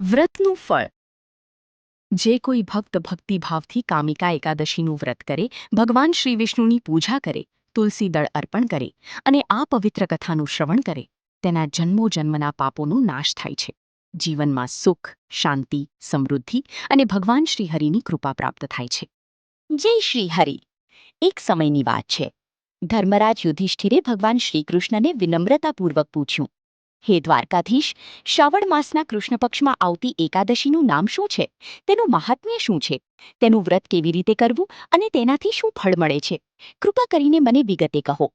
વ્રતનું ફળ. જે કોઈ ભક્ત ભક્તિભાવથી કામિકા એકાદશીનું વ્રત કરે, ભગવાન શ્રી વિષ્ણુની પૂજા કરે, તુલસી દળ અર્પણ કરે અને આ પવિત્ર કથાનું શ્રવણ કરે, તેના જન્મો જન્મના પાપોનો નાશ થાય છે. જીવનમાં સુખ, શાંતિ, સમૃદ્ધિ અને ભગવાન શ્રીહરિની કૃપા પ્રાપ્ત થાય છે. જય શ્રી હરિ. એક સમયની વાત છે. ધર્મરાજ યુધિષ્ઠિરે ભગવાન શ્રીકૃષ્ણને વિનમ્રતાપૂર્વક પૂછ્યું, હે દ્વારકાધીશ, શ્રાવણ માસના કૃષ્ણ પક્ષમાં આવતી એકાદશીનું નામ શું છે? તેનું મહાત્મ્ય શું છે? તેનું વ્રત કેવી રીતે કરવું અને તેનાથી શું ફળ મળે છે? કૃપા કરીને મને વિગતે કહો.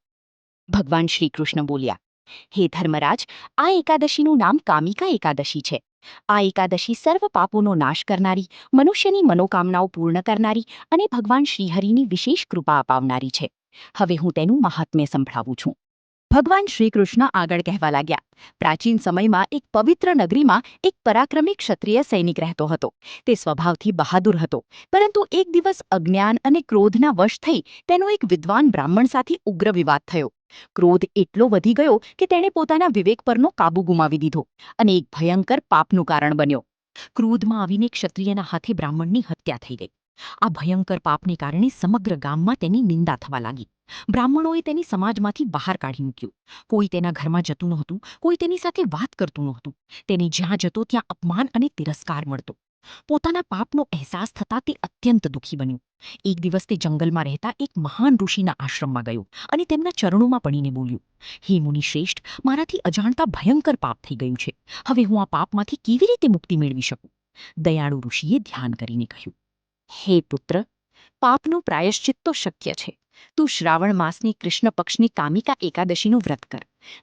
ભગવાન શ્રી કૃષ્ણ બોલ્યા, હે ધર્મરાજ, આ એકાદશીનું નામ કામિકા એકાદશી છે. આ એકાદશી સર્વ પાપોનો નાશ કરનારી, મનુષ્યની મનોકામનાઓ પૂર્ણ કરનારી અને ભગવાન શ્રીહરિની વિશેષ કૃપા અપાવનારી છે. હવે હું તેનું મહાત્મ્ય સંભળાવું છું. ભગવાન શ્રીકૃષ્ણ આગળ કહેવા લાગ્યા, પ્રાચીન સમયમાં એક પવિત્ર નગરીમાં એક પરાક્રમી ક્ષત્રિય સૈનિક રહેતો હતો. તે સ્વભાવથી બહાદુર હતો, પરંતુ એક દિવસ અજ્ઞાન અને ક્રોધના વશ થઈ તેનો એક વિદ્વાન બ્રાહ્મણ સાથે ઉગ્ર વિવાદ થયો. ક્રોધ એટલો વધી ગયો કે તેણે પોતાના વિવેક પરનો કાબુ ગુમાવી દીધો અને એક ભયંકર પાપનું કારણ બન્યો. ક્રોધમાં આવીને ક્ષત્રિયના હાથે બ્રાહ્મણની હત્યા થઈ ગઈ. આ ભયંકર પાપને કારણે સમગ્ર ગામમાં તેની નિંદા થવા લાગી. બ્રાહ્મણોએ તેની સમાજમાંથી બહાર કાઢી મૂક્યું. કોઈ તેના ઘરમાં જતું નહોતું, કોઈ તેની સાથે વાત કરતું નહોતું. તેને જ્યાં જતો ત્યાં અપમાન અને તિરસ્કાર મળતો. પોતાના પાપનો અહેસાસ થતાં તે અત્યંત દુઃખી બન્યું. એક દિવસ તે જંગલમાં રહેતા એક મહાન ઋષિના આશ્રમમાં ગયો અને તેમના ચરણોમાં પડીને બોલ્યું, હે મુનિ શ્રેષ્ઠ, મારાથી અજાણતા ભયંકર પાપ થઈ ગયું છે. હવે હું આ પાપમાંથી કેવી રીતે મુક્તિ મેળવી શકું? દયાળુ ઋષિએ ધ્યાન કરીને કહ્યું, હે પુત્ર, પાપનું પ્રાયશ્ચિત તો શક્ય છે. તું શ્રાવણ માસની કૃષ્ણ પક્ષની કામિકા એકાદશીનું વ્રત કર.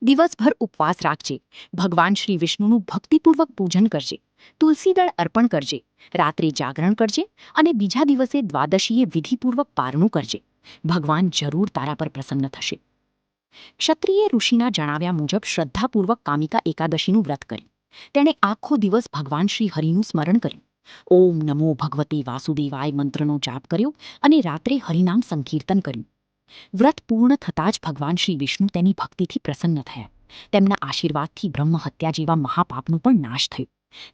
દિવસભર ઉપવાસ રાખજે. ભગવાન શ્રી વિષ્ણુનું ભક્તિપૂર્વક પૂજન કરજે. તુલસી દળ અર્પણ કરજે. રાત્રે જાગરણ કરજે અને બીજા દિવસે દ્વાદશીએ વિધિપૂર્વક પારણું કરજે. ભગવાન જરૂર તારા પર પ્રસન્ન થશે. ક્ષત્રિય ઋષિના જણાવ્યા મુજબ શ્રદ્ધાપૂર્વક કામિકા એકાદશીનું વ્રત કર્યું. તેણે આખો દિવસ ભગવાન શ્રી હરિનું સ્મરણ કર્યું. ઓમ નમો ભગવતે વાસુદેવાય મંત્રનો જાપ કર્યો અને રાત્રે હરિનામ સંકીર્તન કર્યું. વ્રત પૂર્ણ થતાં જ ભગવાન શ્રી વિષ્ણુ તેની ભક્તિથી પ્રસન્ન થયા. તેમના આશીર્વાદથી બ્રહ્મ હત્યા જેવા મહાપાપનો પણ નાશ થયો.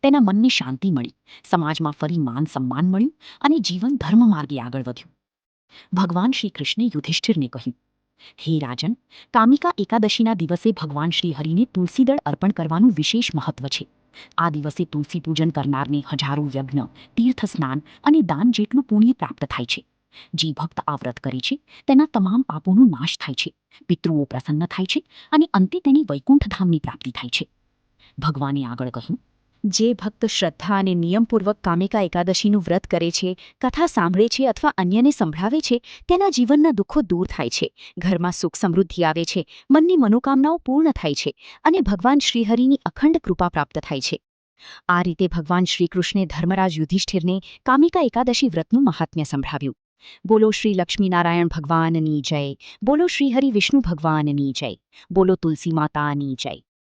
તેના મનને શાંતિ મળી, સમાજમાં ફરી માન સન્માન મળ્યું અને જીવન ધર્મ માર્ગે આગળ વધ્યું. ભગવાન શ્રી કૃષ્ણે યુધિષ્ઠિરને કહ્યું, હે રાજન, કામિકા એકાદશીના દિવસે ભગવાન શ્રી હરિને તુલસી દળ અર્પણ કરવાનું વિશેષ મહત્વ છે. આ દિવસે તુલસી પૂજન કરનારને હજારો યજ્ઞ, તીર્થ સ્નાન અને દાન જેટલું પુણ્ય પ્રાપ્ત થાય છે. જે ભક્ત આ વ્રત કરે છે તેના તમામ પાપોનો નાશ થાય છે, પિતૃઓ પ્રસન્ન થાય છે અને અંતે તેની વૈકુંઠ ધામની પ્રાપ્તિ થાય છે. ભગવાને આગળ કહ્યું, જે ભક્ત શ્રદ્ધા અને નિયમપૂર્વક કામિકા એકાદશીનું વ્રત કરે છે, કથા સાંભળે છે અથવા અન્યને સંભળાવે છે, તેના જીવનના દુઃખો દૂર થાય છે, ઘરમાં સુખ સમૃદ્ધિ આવે છે, મનની મનોકામનાઓ પૂર્ણ થાય છે અને ભગવાન શ્રીહરિની અખંડ કૃપા પ્રાપ્ત થાય છે. આ રીતે ભગવાન શ્રીકૃષ્ણે ધર્મરાજ યુધિષ્ઠિરને કામિકા એકાદશી વ્રતનું મહાત્મ્ય સંભળાવ્યું. બોલો શ્રી લક્ષ્મીનારાયણ ભગવાનની જય. બોલો શ્રી હરિ વિષ્ણુ ભગવાનની જય. બોલો તુલસી માતાની જય.